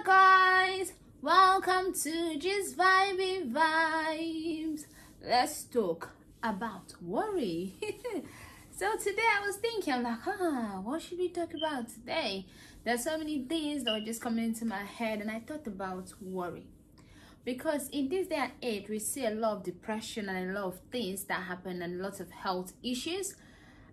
Hello guys, welcome to Just Vibey Vibes. Let's talk about worry. So today I was thinking, I'm like, what should we talk about today? There's so many things that were just coming into my head, and I thought about worry. Because in this day and age, we see a lot of depression and a lot of things that happen and lots of health issues.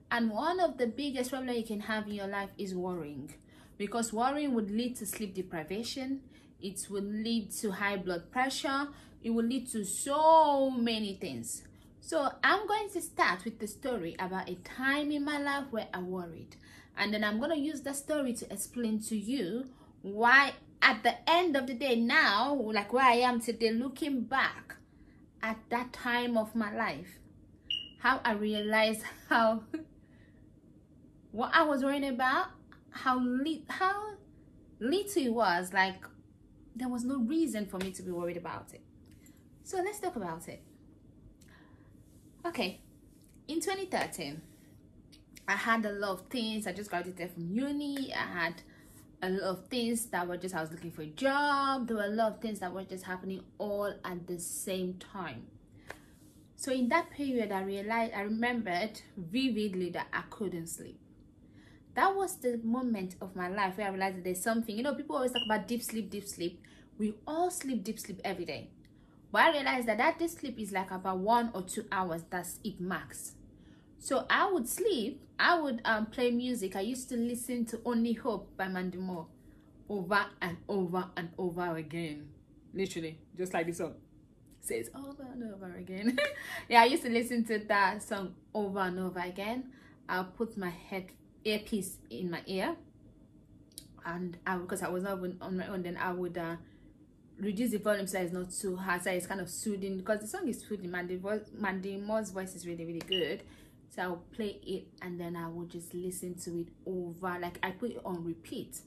And one of the biggest problems you can have in your life is worrying. Because worrying would lead to sleep deprivation, it will lead to high blood pressure, it will lead to so many things. So I'm going to start with the story about a time in my life where I worried. And then I'm going to use that story to explain to you why at the end of the day now, like where I am today, looking back at that time of my life, how I realized how what I was worrying about, how little it was. Like there was no reason for me to be worried about it. So let's talk about it. Okay, in 2013 I had a lot of things. I just graduated from uni. I had a lot of things that were just, I was looking for a job. There were a lot of things that were just happening all at the same time. So in that period I remembered vividly that I couldn't sleep. That was the moment of my life where I realized that there's something, people always talk about deep sleep, deep sleep. We all sleep deep sleep every day. But I realized that deep sleep is like about 1 or 2 hours. That's it max. So I would sleep, I would play music. I used to listen to Only Hope by Mandy Moore over and over and over again. Literally, just like this song says, over and over again. Yeah, I used to listen to that song over and over again. I'll put my earpiece in my ear, and because I was not even on my own, then I would reduce the volume so it's not too hard, so it's kind of soothing, because the song is soothing. Mandy Moore's voice is really, really good. So I'll play it and then I would just listen to it over, like I put it on repeat,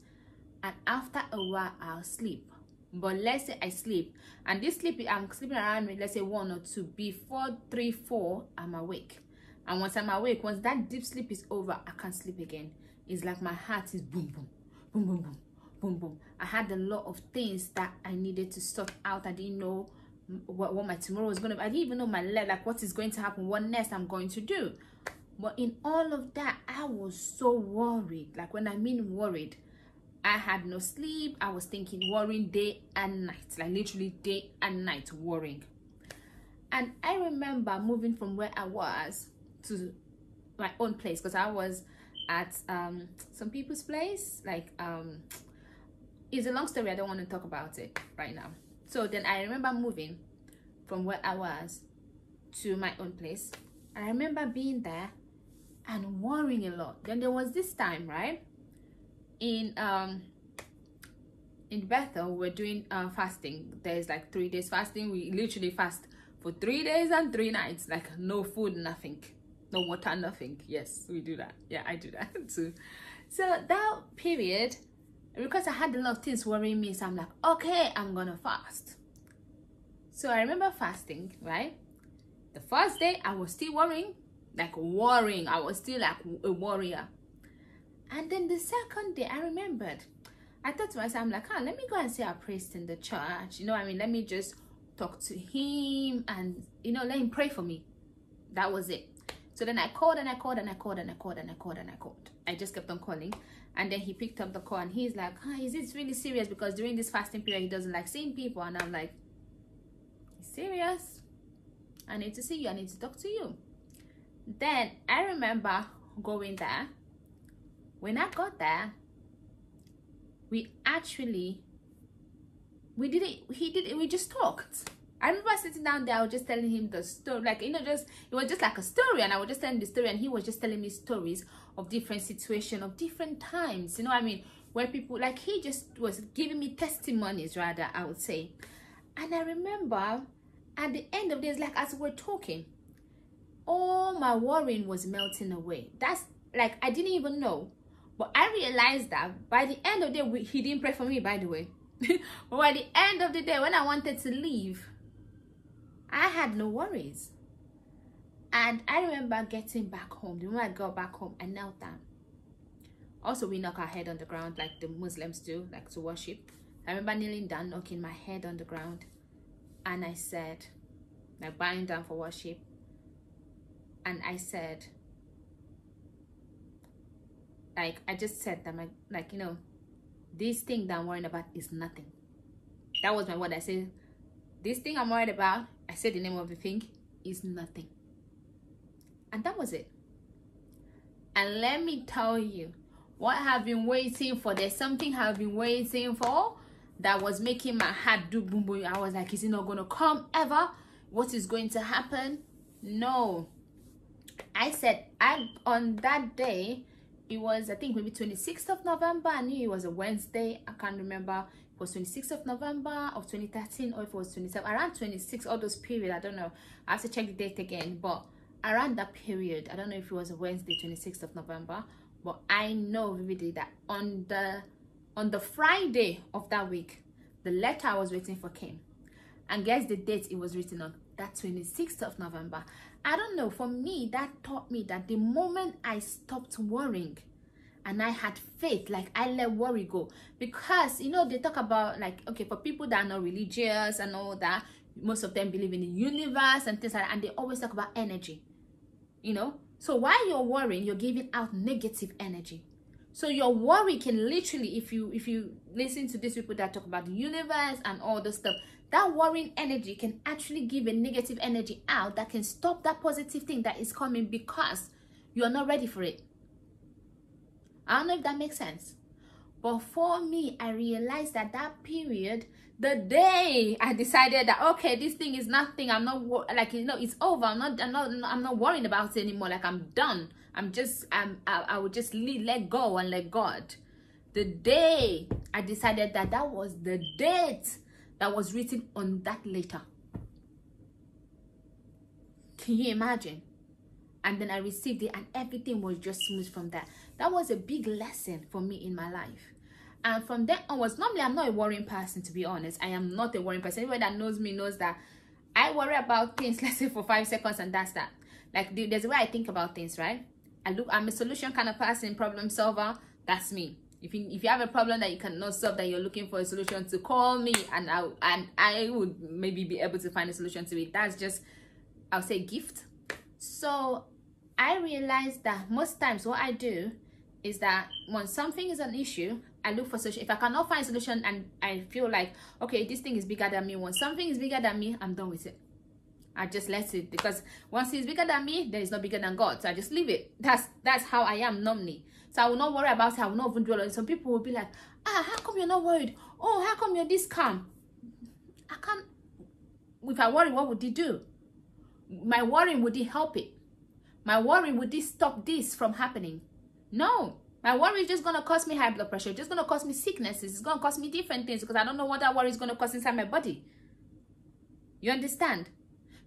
and after a while I'll sleep. But let's say I sleep, and this sleep, I'm sleeping around, let's say 1 or 2, before 3, 4 I'm awake. And once I'm awake, once that deep sleep is over, I can't sleep again. It's like my heart is boom, boom, boom, boom, boom, boom, boom. I had a lot of things that I needed to sort out. I didn't know what my tomorrow was going to be. I didn't even know my life, like what is going to happen, what next I'm going to do. But in all of that, I was so worried. Like when I mean worried, I had no sleep. I was thinking, worrying day and night, like literally day and night worrying. And I remember moving from where I was to my own place, because I was at some people's place. Like it's a long story, I don't want to talk about it right now. So then I remember moving from where I was to my own place, and I remember being there and worrying a lot. Then there was this time, right, in Bethel, we're doing fasting. There's like 3 days fasting. We literally fast for 3 days and 3 nights, like no food, nothing, no water, nothing. Yes, we do that. Yeah, I do that too. So that period, because I had a lot of things worrying me, so I'm like, okay, I'm gonna fast. So I remember fasting, right? The first day I was still worrying. I was still like a warrior. And then the second day I remembered, I thought to myself, I'm like, let me go and see our priest in the church. Let me just talk to him and let him pray for me. That was it. So then I called and I called and I called and I called and I called and I called. I just kept on calling, and then he picked up the call and he's like, is this really serious? Because during this fasting period he doesn't like seeing people. And I'm like, serious? I need to see you, I need to talk to you. Then I remember going there. When I got there, we just talked. I remember sitting down there, I was just telling him the story, like, it was just like a story, and I was just telling the story, and he was just telling me stories of different situations, of different times, where people, like, he just was giving me testimonies, rather, I would say. And I remember at the end of this, like, as we're talking, all my worrying was melting away. That's like, I didn't even know, but I realized that by the end of the day, he didn't pray for me, by the way. But by the end of the day, when I wanted to leave, I had no worries. And I remember getting back home. The moment I got back home, I knelt down. Also, we knock our head on the ground like the Muslims do, like to worship. I remember kneeling down, knocking my head on the ground, and I said, like bowing down for worship, and I said, like, I just said that like, you know, this thing that I'm worrying about is nothing. That was my word. I said, this thing I'm worried about, I said the name of the thing, is nothing. And that was it. And let me tell you, what I've been waiting for, there's something I've been waiting for that was making my heart do boom boom. I was like, is it not going to come ever? What is going to happen? No. I said, on that day, it was, I think, maybe 26th of November. I knew it was a Wednesday. I can't remember. It was 26th of November of 2013, or if it was 27, around 26, all those period. I don't know. I have to check the date again. But around that period, I don't know if it was a Wednesday, 26th of November. But I know vividly that on the Friday of that week, the letter I was waiting for came. And guess the date it was written on? That 26th of November. I don't know, for me, that taught me that the moment I stopped worrying and I had faith, like I let worry go. Because, you know, they talk about, like, okay, for people that are not religious and all that, most of them believe in the universe and things like that, and they always talk about energy, you know. So while you're worrying, you're giving out negative energy. So your worry can literally, if you listen to these people that talk about the universe and all this stuff, that worrying energy can actually give a negative energy out that can stop that positive thing that is coming because you are not ready for it. I don't know if that makes sense. But for me, I realized that period, the day I decided that, okay, this thing is nothing, I'm not, like, you know, it's over, I'm not worrying about it anymore, like, I'm done, I would just let go and let God. The day I decided that was the date that was written on that letter. Can you imagine? And then I received it, and everything was just smooth from that. That was a big lesson for me in my life. And from then onwards, normally I'm not a worrying person, to be honest. I am not a worrying person. Anybody that knows me knows that I worry about things, let's say, for 5 seconds, and that's that. Like, there's a way I think about things, right? I'm a solution kind of person, problem solver. That's me. If you have a problem that you cannot solve, that you're looking for a solution to, call me, and I would maybe be able to find a solution to it. That's just, I'll say, gift. So I realized that most times what I do is that when something is an issue, I look for solution. If I cannot find a solution and I feel like, okay, this thing is bigger than me, when something is bigger than me, I'm done with it. I just let it, because once it's bigger than me, then it's not bigger than God. So I just leave it. That's how I am normally. So I will not worry about it. I will not even dwell on it. Some people will be like, how come you're not worried? Oh, how come you're this calm? I can't. If I worry, what would it do? My worrying, would it help it? My worry, would it stop this from happening? No. My worry is just going to cause me high blood pressure. It's just going to cause me sicknesses. It's going to cause me different things, because I don't know what that worry is going to cause inside my body. You understand?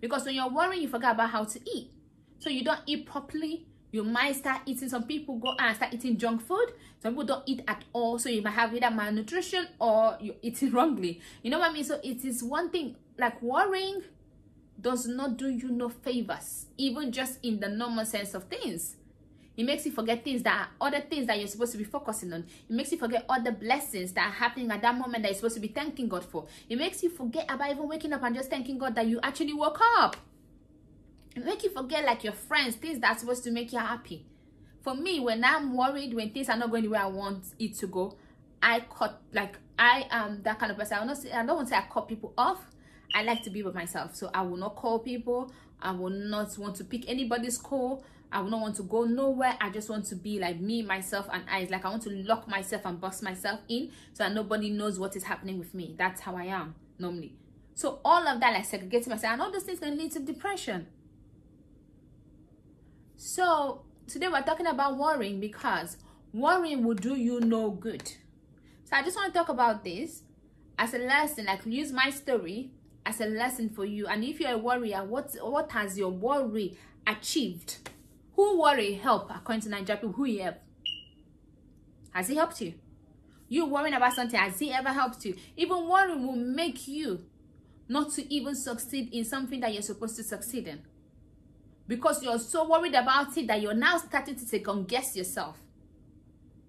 Because when you're worrying, you forget about how to eat. So you don't eat properly. You might start eating. Some people go and start eating junk food. Some people don't eat at all. So you might have either malnutrition or you're eating wrongly. You know what I mean? So it is one thing, like, worrying does not do you no favors, even just in the normal sense of things. It makes you forget things that are other things that you're supposed to be focusing on. It makes you forget other blessings that are happening at that moment that you're supposed to be thanking God for. It makes you forget about even waking up and just thanking God that you actually woke up. It makes you forget, like, your friends, things that are supposed to make you happy. For me, when I'm worried, when things are not going the way I want it to go, I am that kind of person. I don't want to say I cut people off. I like to be with myself. So I will not call people. I will not want to pick anybody's call. I will not want to go nowhere. I just want to be like me, myself, and I. Like, I want to lock myself and box myself in so that nobody knows what is happening with me. That's how I am normally. So all of that, like segregating myself, and all those things can lead to depression. So today we're talking about worrying, because worrying will do you no good. So I just want to talk about this as a lesson, like use my story as a lesson for you. And if you're a worrier, what has your worry achieved? Who worry help, according to Nigeria people? Who he help? Has he helped you? You worrying about something, has he ever helped you? Even worrying will make you not to even succeed in something that you're supposed to succeed in, because you're so worried about it that you're now starting to second guess yourself.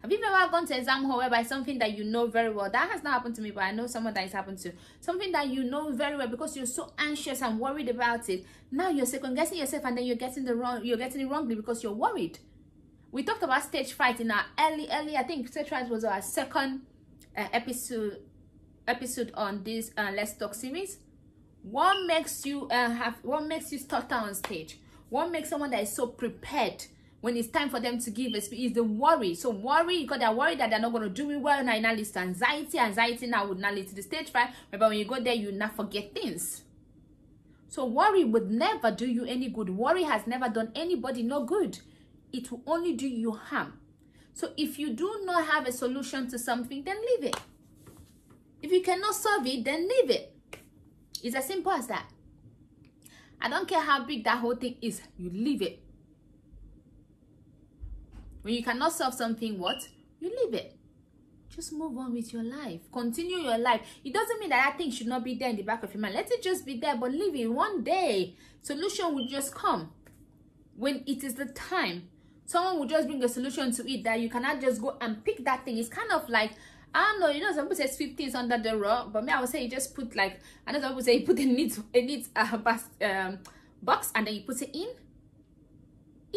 Have you ever gone to exam hall whereby something that you know very well, that has not happened to me, but I know someone that it's happened to, something that you know very well because you're so anxious and worried about it, now you're second guessing yourself, and then you're getting it wrongly because you're worried. We talked about stage fright in our early, I think stage fright was our second episode on this Let's Talk series. What makes you stutter on stage? What makes someone that is so prepared when it's time for them to give a speech is the worry. So worry, because they're worried that they're not going to do it well, now it now leads to anxiety. Anxiety now would now lead to the stage fright, but when you go there, you now forget things. So worry would never do you any good. Worry has never done anybody no good. It will only do you harm. So if you do not have a solution to something, then leave it. If you cannot solve it, then leave it. It's as simple as that. I don't care how big that whole thing is, you leave it. When you cannot solve something, what? You leave it. Just move on with your life. Continue your life. It doesn't mean that thing should not be there in the back of your mind. Let it just be there, but leave it. One day, solution will just come. When it is the time, someone will just bring a solution to it that you cannot just go and pick that thing. It's kind of like, I don't know, you know, some people say 15 under the rug, but me, I would say you just put like, I know some people say you put a neat box and then you put it in.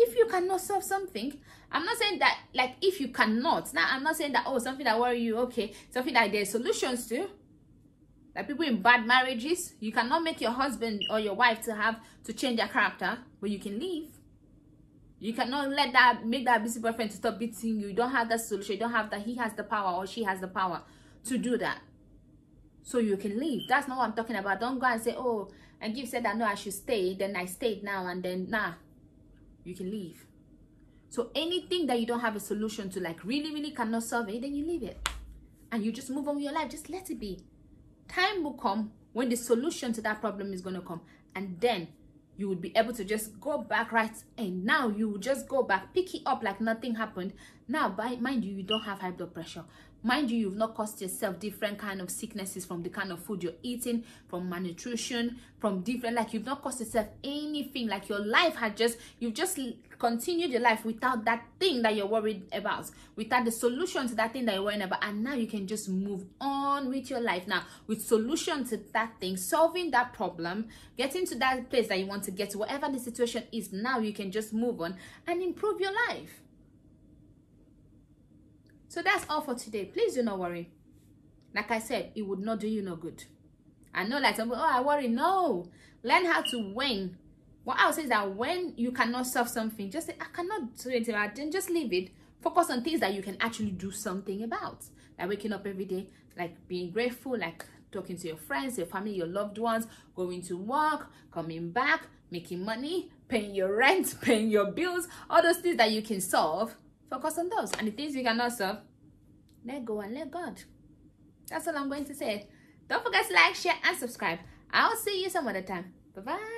If you cannot solve something, I'm not saying that, like, if you cannot, now I'm not saying that, oh, something that worry you, okay, something that there's solutions to. Like people in bad marriages, you cannot make your husband or your wife to change their character, but you can leave. You cannot make that abusive boyfriend to stop beating you. You don't have that solution. You don't have that. He has the power or she has the power to do that. So you can leave. That's not what I'm talking about. Don't go and say, oh, and Give said that no, I should stay. Then I stayed now and then nah. You can leave. So anything that you don't have a solution to, like really cannot solve it, then you leave it. And you just move on with your life. Just let it be. Time will come when the solution to that problem is going to come. And then you would be able to just go back, right? And now you will just go back, pick it up like nothing happened. Now, mind you, you don't have high blood pressure. Mind you, you've not caused yourself different kind of sicknesses from the kind of food you're eating, from malnutrition, from different, like you've not caused yourself anything. Like your life you've just continued your life without that thing that you're worried about, without the solution to that thing that you're worrying about. And now you can just move on with your life now with solution to that thing, solving that problem, getting to that place that you want to get to, whatever the situation is. Now you can just move on and improve your life. So that's all for today. Please do not worry. Like I said, it would not do you no good. I know like some people, oh, I worry. No. Learn how to win. What I would say is that when you cannot solve something, just say, I cannot do anything about it. Then just leave it. Focus on things that you can actually do something about. Like waking up every day, like being grateful, like talking to your friends, your family, your loved ones, going to work, coming back, making money, paying your rent, paying your bills, all those things that you can solve. Focus on those. And the things you cannot solve, let go and let God. That's all I'm going to say. Don't forget to like, share, and subscribe. I'll see you some other time. Bye-bye.